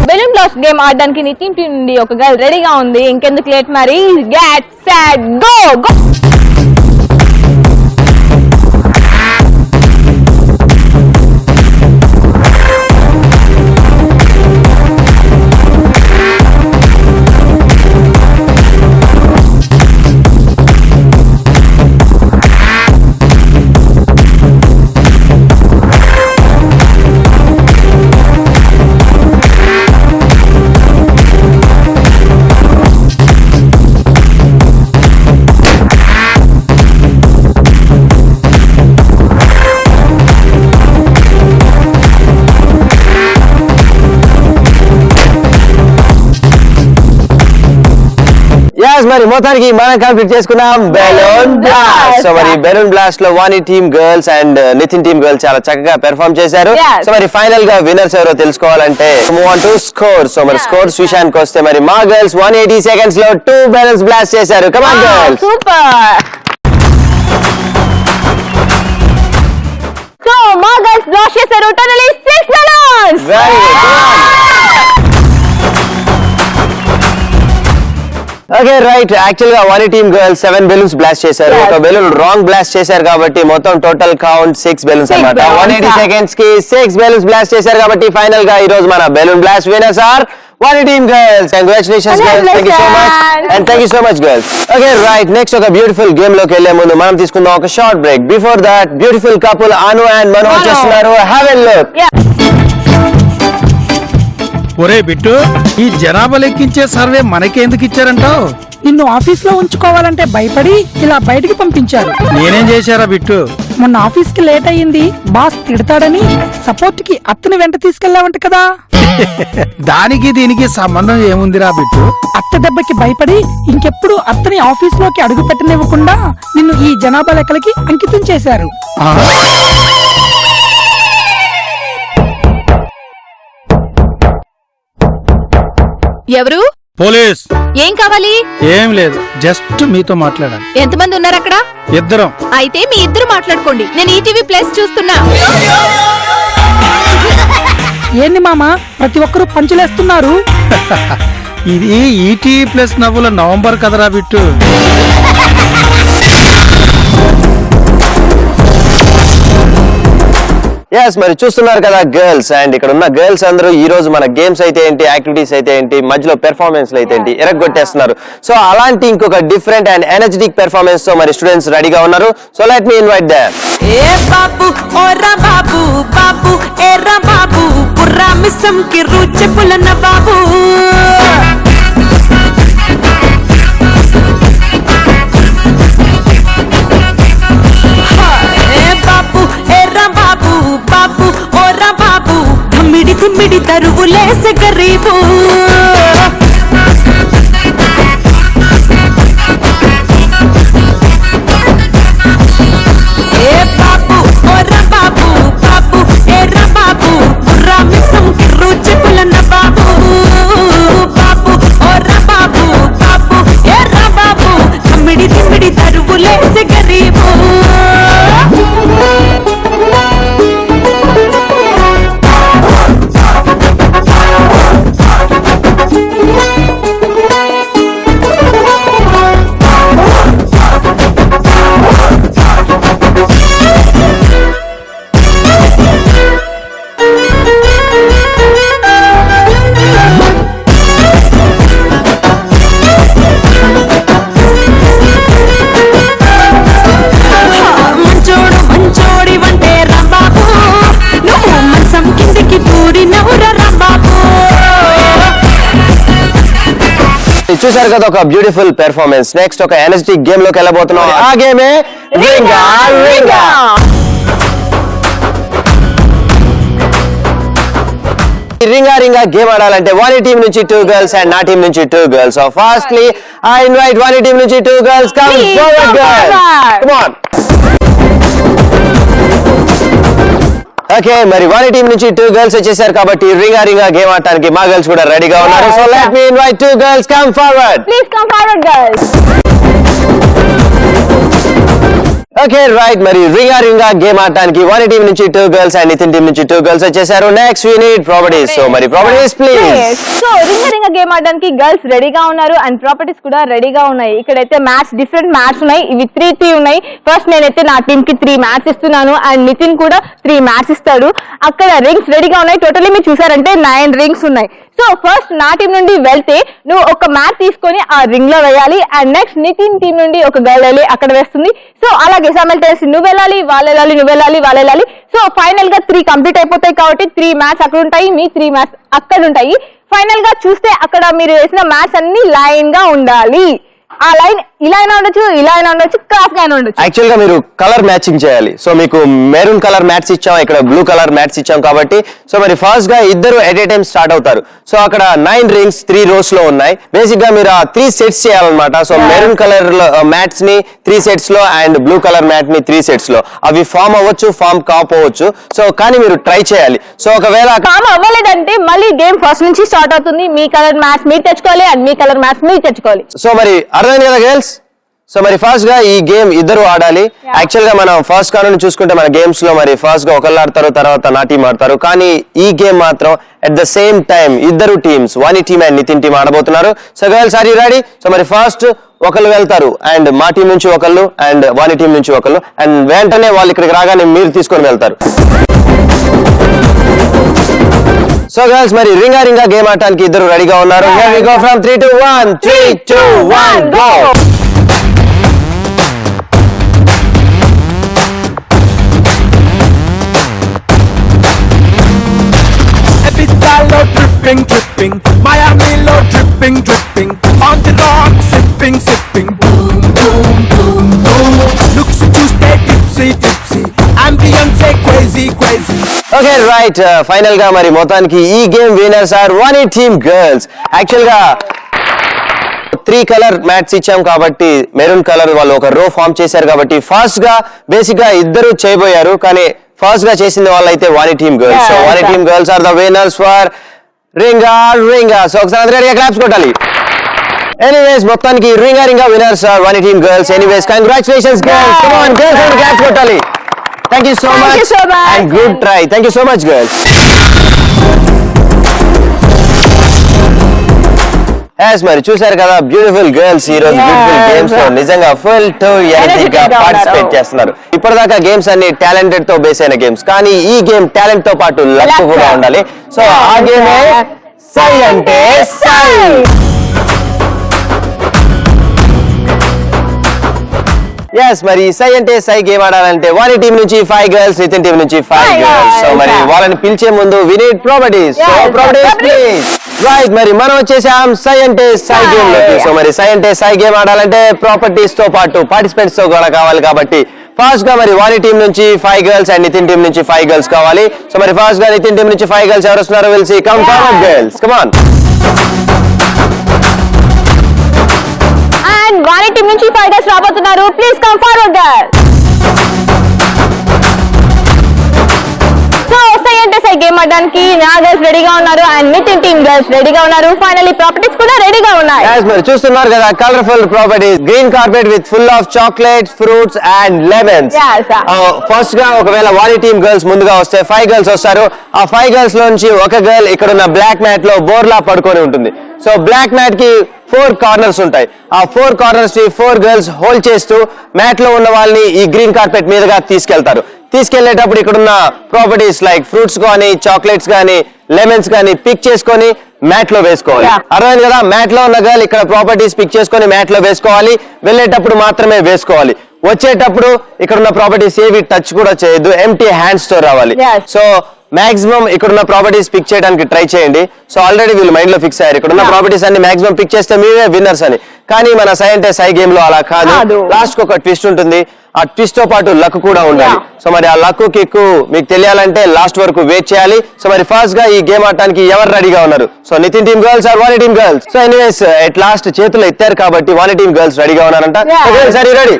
Balloon blast game ఆడడానికి నితిన్ టీం నుండి ఒక గర్ల్ రెడీగా ఉంది. ఇంకెందుకు లేట్, మరి get set go go. Yes, మరి మొత్తానికి మనం కంప్లీట్ చేసుకున్నాం బెలూన్ బ్లాస్ట్. సో మరి బెలూన్ బ్లాస్ట్ లో Vani team girls and Nitin team girls చాలా చక్కగా పెర్ఫార్మ్ చేశారు. సో మరి ఫైనల్ గా విన్నర్స్ ఎవరో తెలుసుకోవాలంటే move on to score. So మరి స్కోర్స్ విషయానికి వస్తే మరి మా గర్ల్స్ 180 సెకండ్స్ లో 2 బెలూన్స్ బ్లాస్ట్ చేశారు. Come on girls. Super. So మా గర్ల్స్ బ్లాస్ట్ చేశారు totally 6 balloons. Very good. Okay right, actual గా వాణి టీమ్ గర్ల్స్ 7 బెలూన్స్ బ్లాస్ట్ చేశారు. ఒక బెలూన్ రాంగ్ బ్లాస్ట్ చేశారు కాబట్టి మొత్తం టోటల్ కౌంట్ 6 బెలూన్స్ అన్నమాట. 180 సెకండ్స్ కి 6 బెలూన్స్ బ్లాస్ట్ చేశారు కాబట్టి ఫైనల్ గా ఈ రోజు మన balloon blast winners are Vani team girls. Congratulations girls, thank you so much and thank you so much girls. Okay right, next ఒక బ్యూటిఫుల్ గేమ్ లోకి వెళ్లే ముందు మనం తీసుకుందాం ఒక short break. Before that beautiful couple Anu and Manu వచ్చేస్తున్నారు. Have a look. ఒరే బిట్టు, ఈ జనాభా లెక్కించే సర్వే మనకెందుకు ఇచ్చారంటావు? నిన్ను ఆఫీస్ లో ఉంచుకోవాలంటే భయపడి ఇలా బయటికి పంపించారు. నేనేం చేశారా బిట్టు? మొన్న ఆఫీస్ కి లేట్ అయ్యింది, బాస్ తిడతాడని సపోర్ట్ కి అత్తని వెంట తీసుకెళ్లావంట కదా. దానికి దీనికి సంబంధం ఏముందిరా బిట్టు? అత్త దెబ్బకి భయపడి ఇంకెప్పుడు అత్తని ఆఫీస్ లోకి అడుగు పెట్టనివ్వకుండా నిన్ను ఈ జనాభా లెక్కలకి అంకితం చేశారు. ఎవరు? పోలీస్. ఏం కావాలి? ఏం లేదు, జస్ట్ మీతో మాట్లాడాలి. ఎంతమంది ఉన్నారు అక్కడ? ఇద్దరం. అయితే మీ ఇద్దరు మాట్లాడుకోండి, నేను ఈటీవీ ప్లస్ చూస్తున్నా. ఏంది మామ ప్రతి ఒక్కరూ పంచులేస్తున్నారు? ఇది ఈటీవీ ప్లస్ నవ్వుల నవంబర్ కదరా బిట్టు. ఎస్, మరి చూస్తున్నారు కదా గర్ల్స్, అండ్ ఇక్కడ ఉన్న గర్ల్స్ అందరూ ఈ రోజు మన గేమ్స్ అయితే ఏంటి, యాక్టివిటీస్ అయితే ఏంటి, మధ్యలో పెర్ఫార్మెన్స్ అయితే ఏంటి ఎరగొట్టేస్తున్నారు. సో అలాంటి ఇంకొక డిఫరెంట్ అండ్ ఎనర్జెటిక్ పెర్ఫార్మెన్స్ తో మరి స్టూడెంట్స్ రెడీగా ఉన్నారు. So let me invite them. ఏ బాబు ఓరా బాబు, బాబు ఏరా బాబు, పుర్రా మిస్సం కి రుచి పులన బాబు. మిడి తరువులేసే గరీబు. ఏ బాబు ఓరా బాబు, బాబు ఏరా బాబు, బుర్రా మిసం కిర్రు చెప్పులన్న బాబు. బాబు ఓరా బాబు, బాబు ఏరా బాబు, మిడి తరువులే చూసారు కదా ఒక బ్యూటిఫుల్ పెర్ఫార్మెన్స్. నెక్స్ట్ ఒక ఎనర్జెటిక్ గేమ్ లోకి వెళ్ళబోతున్నాం. ఆ గేమే రింగా రింగా. రింగా రింగా గేమ్ ఆడాలంటే వాని టీం నుంచి 2 girls అండ్ నా టీం నుంచి 2 girls. So fastly I invite వాని టీం నుంచి 2 girls. Come forward girls, come on. Okay, మరి వాని టీం నుంచి 2 girls వచ్చేసారు కాబట్టి రింగా రింగా గేమ్ ఆడటానికి మా గర్ల్స్ కూడా రెడీగా ఉన్నారు. So let me invite 2 girls. Come forward, please come forward girls. Okay right, మరి రింగా రింగా గేమ్ ఆడటానికి వాని టీం నుంచి 2 girls అండ్ నితిన్ టీం నుంచి 2 girls వచ్చేసారు. Next we need properties. So మరి ప్రాపర్టీస్ ప్లీజ్. సో రింగా రింగా గేమ్ ఆడడానికి గర్ల్స్ రెడీగా ఉన్నారు అండ్ ప్రాపర్టీస్ కూడా రెడీగా ఉన్నాయి. ఇక్కడైతే మ్యాచ్ డిఫరెంట్ మ్యాచ్ ఉన్నాయి. ఇవి 3 ఉన్నాయి. ఫస్ట్ నేనైతే నా టీం కి 3 మ్యాచ్ ఇస్తున్నాను అండ్ నితిన్ కూడా 3 మ్యాచ్ ఇస్తాడు. అక్కడ రింగ్స్ రెడీగా ఉన్నాయి. టోటల్లీ మీరు చూసారంటే 9 రింగ్స్ ఉన్నాయి. సో ఫస్ట్ నా టీం నుండి వెళ్తే నువ్వు ఒక మ్యాచ్ తీసుకొని ఆ రింగ్ లో వేయాలి అండ్ నెక్స్ట్ నితిన్ టీం నుండి ఒక గర్ల్ వెళ్ళి అక్కడ వేస్తుంది. సో అలాగే సైమల్టేనియస్ నువ్వు వెళ్ళాలి, వాళ్ళు వెళ్ళాలి, నువ్వు వెళ్ళాలి, వాళ్ళు వెళ్ళాలి. సో ఫైనల్ గా 3 కంప్లీట్ అయిపోతాయి కాబట్టి 3 మ్యాచ్ అక్కడ ఉంటాయి, మీ 3 మ్యాచ్ అక్కడ ఉంటాయి. ఫైనల్ గా చూస్తే అక్కడ మీరు వేసిన మ్యాచ్ అన్ని లైన్ గా ఉండాలి. ఆ లైన్ ఇలా అయినా ఉండొచ్చు, ఇలా అయినా ఉండొచ్చు, క్రాస్ గా అయినా ఉండొచ్చు. యాక్చువల్ గా మీరు కలర్ మ్యాచింగ్ చేయాలి. సో మీకు మెరూన్ కలర్ మ్యాట్స్ ఇచ్చాం, ఇక్కడ బ్లూ కలర్ మ్యాట్స్ ఇచ్చాం కాబట్టి సో మరి ఫాస్ట్ గా ఇద్దరు ఎట్ ఏ టైం స్టార్ట్ అవుతారు. సో అక్కడ 9 రింగ్స్ 3 rows లో ఉన్నాయి. బేసిక్ గా మీరు ఆ 3 sets చేయాలన్నమాట. సో మెరూన్ కలర్ మ్యాట్స్ ని 3 sets లో అండ్ బ్లూ కలర్ మ్యాట్ ని 3 sets లో. అవి ఫామ్ అవ్వచ్చు, ఫామ్ కాకపోవచ్చు. సో కానీ మీరు ట్రై చేయాలి. సో ఒకవేళ ఫామ్ అవ్వలేదంటే మళ్ళీ గేమ్ ఫస్ట్ నుంచి స్టార్ట్ అవుతుంది. మీ కలర్ మ్యాచ్ మీరు తెచ్చుకోవాలి అండ్ మీ కలర్ మ్యాచ్ మీరు తెచ్చుకోవాలి. సో మరి అర్థమైంది కదా గర్ల్స్? సో మరి ఫాస్ట్ గా ఈ గేమ్ ఇద్దరు ఆడాలి. యాక్చువల్ గా మనం ఫస్ట్ కాను చూసుకుంటే మన గేమ్స్ లో మరి ఫస్ట్ గా ఒకళ్ళు ఆడతారు, తర్వాత నా టీం ఆడతారు. కానీ ఈ గేమ్ మాత్రం అట్ ద సేమ్ టైం ఇద్దరు teams Vani team and Nitin team ఆడబోతున్నారు. So girls are you ready? So మరి ఫస్ట్ ఒకళ్ళు వెళ్తారు అండ్ మా టీం నుంచి ఒకళ్ళు అండ్ వాని టీం నుంచి ఒకళ్ళు అండ్ వెంటనే వాళ్ళు ఇక్కడికి రాగానే మీరు తీసుకొని వెళ్తారు. సో గర్ల్స్ మరి రింగా రింగా గేమ్ ఆడటానికి ఇద్దరు రెడీగా ఉన్నారు. Here we go from 3 to 1. 3, 2, 1, go. Ibiza-lo dripping, dripping. Miami-lo dripping, dripping. On the rock, sipping, sipping. Boom, boom, boom, boom. Looks to stay tipsy, tipsy. Ambience crazy, crazy. Okay right, final గా మరి మొత్తానికి ఈ game winners are Vani team girls. Actual గా 3 colour mats ఇచ్చాం కాబట్టి maroon colour వాళ్ళు ఒక రో ఫామ్ చేశారు కాబట్టి ఫాస్ట్ గా బేసిక్ గా ఇద్దరు చేయబోయారు. కానీ ఫాస్ట్ గా చేసింది వాళ్ళైతే Vani team girls. So Vani team girls are the winners for రింగా రింగా. సో ఒకసారి అందరికీ క్లాప్స్ కొట్టాలి. ఎనీవేస్ మొత్తానికి రింగా రింగా winners are Vani team girls. Anyways congratulations girls. Come on girls, అందరూ క్లాప్స్ కొట్టాలి. Thank you so much and good try. Thank you so much girls. Yes మరి చూశారు కదా బ్యూటిఫుల్ గర్ల్స్ ఈ రోజు బ్యూటిఫుల్ గేమ్స్ లో నిజంగా ఫుల్ టు ఎనర్జెటిక్ గా పార్టిసిపేట్ చేస్తున్నారు. ఇప్పటిదాకా గేమ్స్ అన్ని టాలెంటెడ్ తో బేస్ అయిన గేమ్స్, కానీ ఈ గేమ్ టాలెంట్ తో పాటు లక్ కూడా ఉండాలి. సో ఆ గేమే సై అంటే సై. ఎస్ మరి సై అంటే సై గేమ్ ఆడాలంటే వాని టీం నుంచి 5 girls, నితిన్ టీం నుంచి 5 girls. సో మరి వాళ్ళని పిలిచే ముందు we need properties. So properties please. Right, మరి మనం వచ్చేసాం సై అంటే సై గేమ్ లోకి. సో మరి సై అంటే సై గేమ్ ఆడాలంటే ప్రాపర్టీస్ తో పాటు పార్టిసిపెంట్స్ తో కూడా కావాలి కాబట్టి ఫాస్ట్ గా మరి వాని టీం నుంచి 5 girls అండ్ నితిన్ టీం నుంచి 5 girls కావాలి. సో మరి ఫాస్ట్ గా నితిన్ టీం నుంచి 5 girls ఎవరు వస్తున్నారో will see. Come forward girls, come on. And Vani team నుంచి 5 girls రాబోతున్నారు. Please come forward girls. So సై అంటే సై గేమ్ ఆడడానికి నా గర్ల్స్ రెడీగా ఉన్నారు అండ్ నితిన్ టీమ్ గర్ల్స్ రెడీగా ఉన్నారు. ఫైనల్లీ ప్రాపర్టీస్ కూడా రెడీగా ఉన్నాయి. మరి చూస్తున్నారు కదా colourful properties. Green carpet with full of chocolates, fruits and lemons. First గా ఒకవేళ వాని టీమ్ గర్ల్స్ ముందుగా వస్తే 5 girls వస్తారు. ఆ 5 girls లోంచి ఒక గర్ల్ ఇక్కడ ఉన్న బ్లాక్ మ్యాట్ లో బోర్లా పడుకొని ఉంటుంది. సో బ్లాక్ మ్యాట్ కి 4 కార్నర్స్ ఉంటాయి. ఆ 4 కార్నర్స్ ని 4 girls హోల్డ్ చేస్తూ మ్యాట్ లో ఉన్న వాళ్ళని ఈ గ్రీన్ కార్పెట్ మీదుగా తీసుకెళ్తారు. తీసుకెళ్లేటప్పుడు ఇక్కడున్న ప్రాపర్టీస్ లైక్ ఫ్రూట్స్ కానీ, చాక్లెట్స్ కానీ, లెమన్స్ కానీ పిక్ చేసుకొని మ్యాట్ లో వేసుకోవాలి. అర్థమైంది కదా? మ్యాట్ లో ఉన్న గర్ల్ ఇక్కడ ప్రాపర్టీస్ పిక్ చేసుకొని మ్యాట్ లో వేసుకోవాలి. వెళ్ళేటప్పుడు మాత్రమే వేసుకోవాలి. వచ్చేటప్పుడు ఇక్కడ ఉన్న ప్రాపర్టీస్ ఏవి టచ్ కూడా చేయొద్దు, ఎంటీ హ్యాండ్స్ తో రావాలి. Yes. సో మాక్సిమం ఇక్కడ ఉన్న ప్రాపర్టీస్ పిక్ చేయడానికి ట్రై చేయండి. సో ఆల్రెడీ వీళ్ళు మైండ్ లో ఫిక్స్ అయ్యారు ఇక్కడ ఉన్న ప్రాపర్టీస్ అన్ని మాక్సిమం పిక్ చేస్తే మీరే విన్నర్స్ అని. కానీ మన సై అంటే సై గేమ్ లో అలా కాదు, లాస్ట్ కి ఒక ట్విస్ట్ ఉంటుంది. ఆ ట్విస్ట్ తో పాటు లక్ కూడా ఉండాలి. సో మరి ఆ లక్ కిక్కు మీకు తెలియాలంటే లాస్ట్ వరకు వెయిట్ చేయాలి. సో మరి ఫస్ట్ గా ఈ గేమ్ ఆడటానికి ఎవరు రెడీగా ఉన్నారు? So Nitin team girls are Vani team girls? So anyways at last చేతులు ఎత్తారు కాబట్టి వాణి టీమ్ గర్ల్స్ రెడీగా ఉన్నారంట. సరే రెడీ?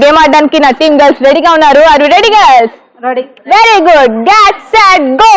గేమ్ ఆడడానికి నా టీమ్ గర్ల్స్ రెడీగా ఉన్నారు. Are you ready girls? Ready. Very good. Get set go.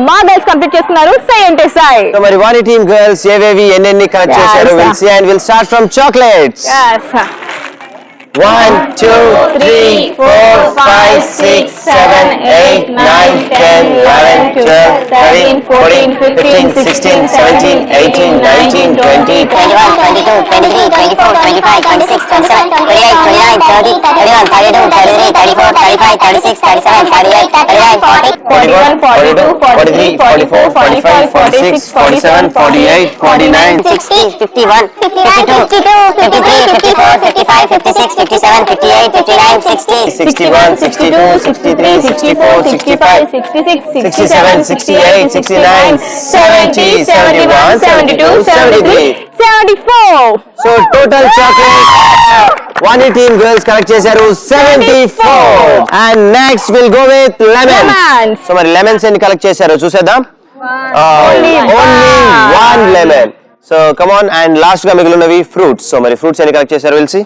మా గర్ల్స్ కంప్లీట్ చేస్తున్నారు సై అంటే సై. సో మరి వాణి టీమ్ గర్ల్స్ ఏవేవి ఎన్ని కలెక్ట్ చేశారు? Will see and will start from chocolates. 1 2 3 4 5 6 7 8 9 10 11 12 13 14 15 16 17 18 19 20 21 22 23 24 25 26 27 28 29 30 31 32 33 34 35 36 37 38 39 40 41 42 43 44 45 46 47 48 49 60 51 52 53 54 55 56 57 58 59 60 61 62 63 64 65 66 67 68 69 70 71 72 73 74. So total chocolate Vani team girls collect చేశారు 74. And next will go with lemons. So మరి లెమన్స్ ఎన్ని కలెక్ట్ చేశారో చూసేద్దాం. Only 1 lemon. So come on. And last గా మిగిలినవి ఫ్రూట్స్. సో మరి fruits ఎన్ని collect చేశారు will see.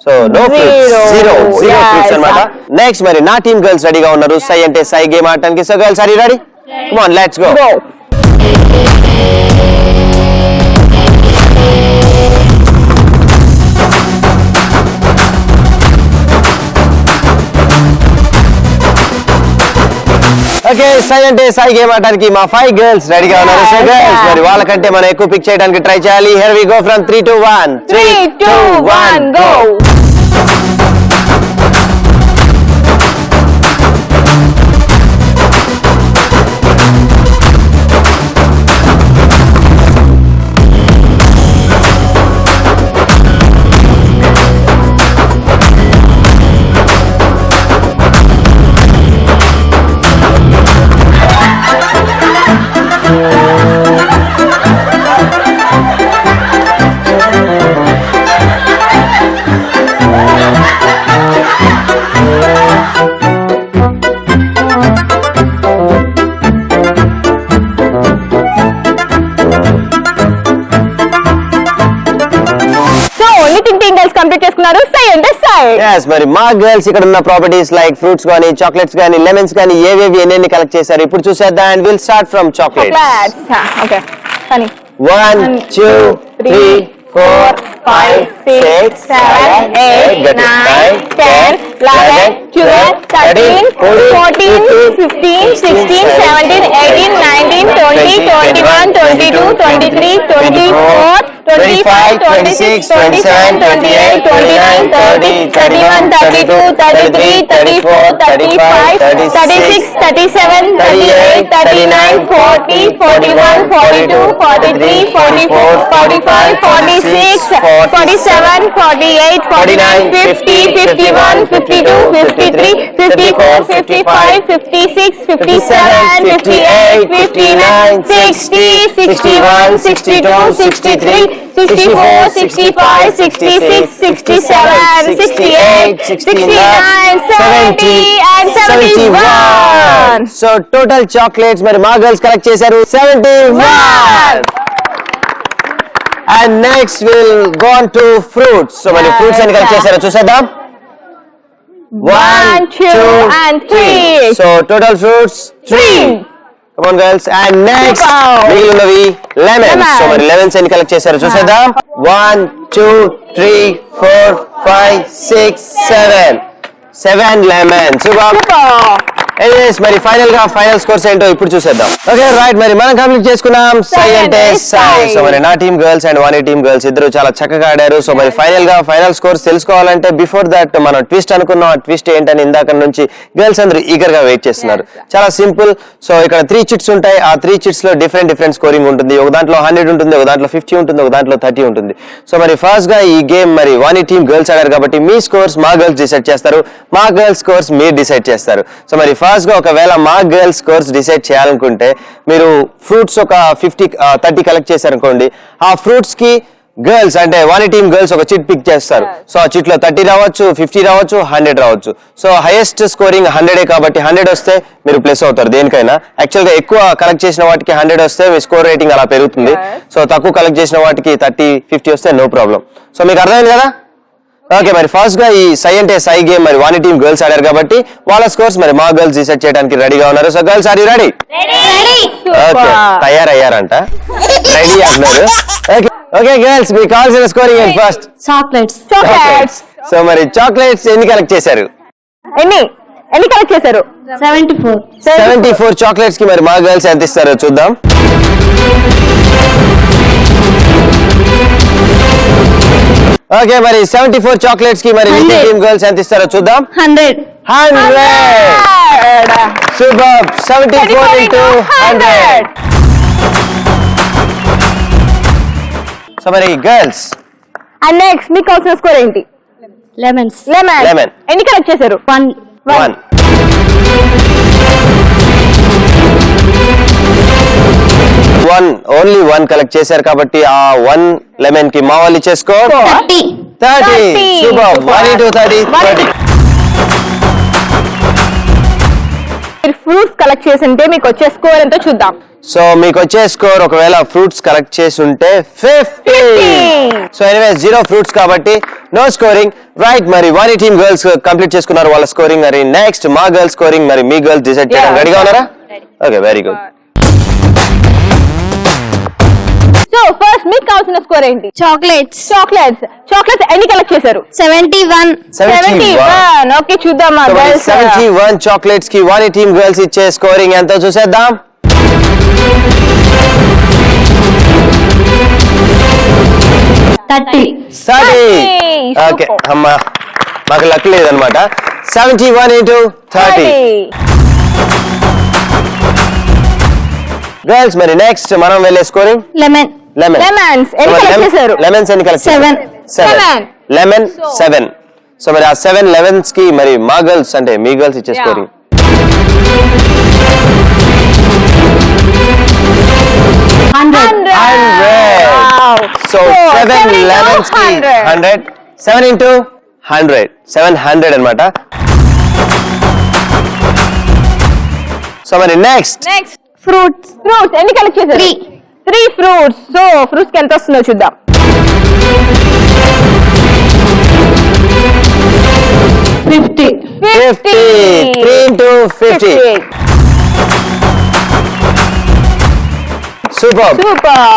So no fruits, zero fruits అన్నమాట. నెక్స్ట్ మరి నా టీమ్ గర్ల్స్ రెడీగా ఉన్నారు సై అంటే సై గేమ్ ఆడటానికి. So girls are you ready? Come on let's go. Okay, సై అంటే సై గేమ్ ఆడటానికి మా 5 గర్ల్స్ రెడీగా ఉన్నారు. సో గర్ల్స్ మరి వాళ్ళకంటే మనం ఎక్కువ పిక్ చేయడానికి ట్రై చేయాలి. Here we go from 3 to 1. 3 2 1 go. Complete చేసుకున్నారు సై అంటే సై. yes మరి మా గర్ల్స్ ఇక్కడ ఉన్న ప్రాపర్టీస్ లైక్ ఫ్రూట్స్ గానీ చాక్లెట్స్ గానీ లెమన్స్ గానీ ఏవేవి ఎన్ని కలెక్ట్ చేశారు ఇప్పుడు చూసేద్దాం. And will start from chocolates. Okay కానీ 1 2 3 4 5 6 7 8 9 10 11 12 13 14 15 16 17 18 19 20 21 22 23 24 25 26 27 28 29 30 31 32 33 34 35 36 37 38 39 40 41 42 43 44 45 46 47 48 49 50 51 52 53 54 55 56 57 58 59 60 61 62 63 64 65 66 67 68 69 70 and 71. So total chocolates మరి మా గర్ల్స్ కలెక్ట్ చేశారు 71. And next will go on to fruits. So మరి ఫ్రూట్స్ ఎన్ని కలెక్ట్ చేశారో చూసేద్దాం. 1, 2 and 3. So total fruits 3. Come on girls. And next మిగిలినవి lemons. So మరి లెమన్స్ ఎన్ని కలెక్ట్ చేశారో చూసేద్దాం. 1, 2, 3, 4, 5, 6, 7 లెమన్స్. ఎనీవేస్ మరి ఫైనల్ గా ఫైనల్ స్కోర్స్ ఏంటో ఇప్పుడు చూసేద్దాం. ఓకే రైట్, మరి మనం కంప్లీట్ చేసుకున్నాం సై అంటే సై. సో మరి నా team girls and Vani team girls ఇద్దరు చాలా చక్కగా ఆడారు. సో మరి ఫైనల్ గా ఫైనల్ స్కోర్స్ తెలుసుకోవాలంటే బిఫోర్ దట్ మనం ట్విస్ట్ అనుకున్నాం. ఆ ట్విస్ట్ ఏంటని ఇందాక నుంచి గర్ల్స్ అందరూ ఈగర్ గా వెయిట్ చేస్తున్నారు. చాలా సింపుల్. సో ఇక్కడ 3 చిట్స్ ఉంటాయి. ఆ 3 చిట్స్ లో డిఫరెంట్ స్కోరింగ్ ఉంటుంది. ఒక దాంట్లో 100 ఉంటుంది, ఒక దాంట్లో 50 ఉంటుంది, ఒక దాంట్లో 30 ఉంటుంది. సో మరి ఫస్ట్ గా ఈ గేమ్ మరి వాణి టీమ్ గర్ల్స్ ఆడారు కాబట్టి మీ స్కోర్స్ మా గర్ల్స్ డిసైడ్ చేస్తారు, మా గర్ల్స్ స్కోర్స్ మీరు డిసైడ్ చేస్తారు. సో మరి ఫస్ట్ గా ఒకవేళ మా గర్ల్స్ స్కోర్స్ డిసైడ్ చేయాలనుకుంటే మీరు ఫ్రూట్స్ ఒక 30 కలెక్ట్ చేశారనుకోండి. ఆ ఫ్రూట్స్ కి గర్ల్స్ అంటే వాణి టీమ్ గర్ల్స్ ఒక చిట్ పిక్ చేస్తారు. సో ఆ చిట్ లో 30 రావచ్చు, 50 రావచ్చు, 100 రావచ్చు. సో హైయెస్ట్ స్కోరింగ్ 100 కాబట్టి 100 వస్తే మీరు ప్లస్ అవుతారు దేనికైనా. యాక్చువల్ గా ఎక్కువ కలెక్ట్ చేసిన వాటికి 100 వస్తే మీ స్కోర్ రేటింగ్ అలా పెరుగుతుంది. సో తక్కువ కలెక్ట్ చేసిన వాటికి 30, 50 వస్తే నో ప్రాబ్లం. సో మీకు అర్థమైంది కదా? ఓకే, మరి ఫస్ట్ గా ఈ సై అంటే సై గేమ్ మరి వాణి టీమ్ గర్ల్స్ ఆడారు కాబట్టి వాళ్ళ స్కోర్స్ మరి మా గర్ల్స్ డిసైడ్ చేయడానికి రెడీగా ఉన్నారు. So girls are you ready? Okay, తయారయ్యారంట, రెడీ అన్నారు. ఓకే గర్ల్స్, మీకు కావాల్సిన స్కోరింగ్ ఏంటి? First chocolates. సో మరి చాక్లెట్స్ ఎన్ని కలెక్ట్ చేశారు? ఎన్ని కలెక్ట్ చేశారు? 74 చాక్లెట్స్ కి మరి మా గర్ల్స్ ఎంత ఇస్తారో చూద్దాం. ఓకే, మరి 74 చాక్లెట్స్ కి మరి టీమ్ గర్ల్స్ ఎంత ఇస్తారో చూద్దాం. 100. సూపర్. 74 into 100. సో మరి గర్ల్స్ అండ్ నెక్స్ట్ మీకు కావాల్సిన స్కోర్ ఏంటి? లెమన్స్. లెమన్ ఎన్ని కలెక్ట్ చేశారు? 1. ఓన్లీ 1 కలెక్ట్ చేశారు కాబట్టి ఆ 1 లెమన్ కి మా వాళ్ళు ఇచ్చే స్కోర్ 30. సూపర్. 1 into 30. మీరు ఫ్రూట్స్ కలెక్ట్ చేసి ఉంటే మీకు వచ్చే స్కోర్ ఎంతో చూద్దాం. సో మీకు వచ్చే స్కోర్ ఒకవేళ ఫ్రూట్స్ కలెక్ట్ చేసి ఉంటే 50. సో ఎనీవే 0 ఫ్రూట్స్ కాబట్టి నో స్కోరింగ్. రైట్, మరి వాణి టీమ్ గర్ల్స్ కంప్లీట్ చేసుకున్నారు వాళ్ళ స్కోరింగ్. మరి నెక్స్ట్ మా గర్ల్స్ స్కోరింగ్ మరి మీ గర్ల్స్ డిసైడ్ చేయడం రెడీగా ఉన్నారా? Okay, very good. So first మీకు కావాల్సిన స్కోర్ ఏంటి? చాక్లెట్స్ ఎన్ని కలెక్ట్ చేశారు? 71. ఓకే, చూద్దాం. 71 చాక్లెట్స్ కి వాణి టీమ్ గర్ల్స్ ఇచ్చే స్కోరింగ్ ఎంతో చూసేద్దాం. 30. ఓకే, అమ్మా మాకు లక్ లేదనమాట. 71 into 30. గర్ల్స్ మరి నెక్స్ట్ మనం వెళ్ళే స్కోరింగ్ లెమన్స్ ఎన్ని కలెక్ట్ చేశారు? లెమన్స్ ఎన్ని కలెక్ట్? 7. లెమన్ 7. సో మరి ఆ 7 లెమన్స్ కి మరి మా గర్ల్స్ అంటే మీ గర్ల్స్ ఇచ్చే స్కోరింగ్ 100. సో 7 లెమన్స్ కి 100. 7 into 100. 700 అన్నమాట. సో మరి నెక్స్ట్ ఫ్రూట్స్ ఎన్ని కలెక్ట్ చేశారు? 3 ఫ్రూట్స్. సో ఫ్రూట్స్ కి ఎంత వస్తుందో చూద్దాం. 50. 3 into 50. సూపర్.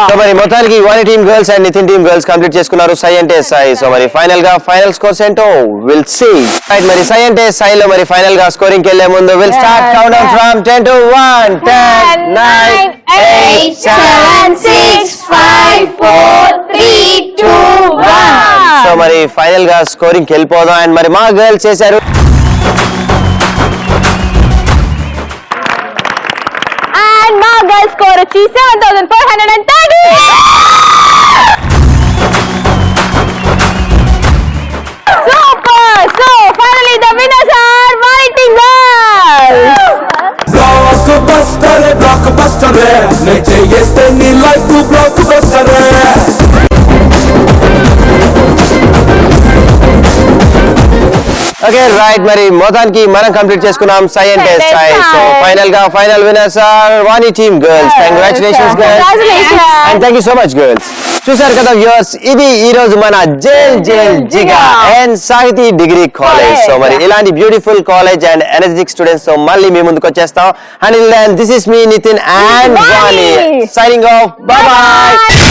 సో మరి మొత్తానికి Vani team girls and Nitin team girls complete చేసుకున్నారు సై అంటే సై. సో మరి ఫైనల్ గా ఫైనల్ స్కోర్స్ ఏంటో విల్ సీ. రైట్, మరి సై అంటే సై లో మరి ఫైనల్ గా స్కోరింగ్ కి వెళ్లే ముందు will start count down from 10 to 1. 10, 9, 8, 7, 6, 5, 4, 3, 2, 1. So మరి ఫైనల్ గా స్కోరింగ్ కి వెళ్ళిపోదాం. అండ్ మరి మా గర్ల్స్ చేశారు మా గర్ల్స్ స్కోర్ వచ్చి 7430. Super. So finally the winners are Vani team girls. Blockbuster, next yesterday నీ లైఫ్ blockbuster. ఓకే రైట్, మరి మొత్తానికి మనం కంప్లీట్ చేసుకున్నాం సై అంటే సై. సో ఫైనల్ గా final winners are Vani team girls. Congratulations girls, and thank you so much girls. చూసారు కదా వ్యూవర్స్, ఇది ఈ రోజు మన జేల్ జిగా and Sahithi degree college. So మరి ఇలాంటి beautiful college and energetic students తో మళ్ళీ మీ ముందుకు వచ్చేస్తాం. అండ్ దిస్ ఇస్ మీ Nitin and Vani signing off. Bye by.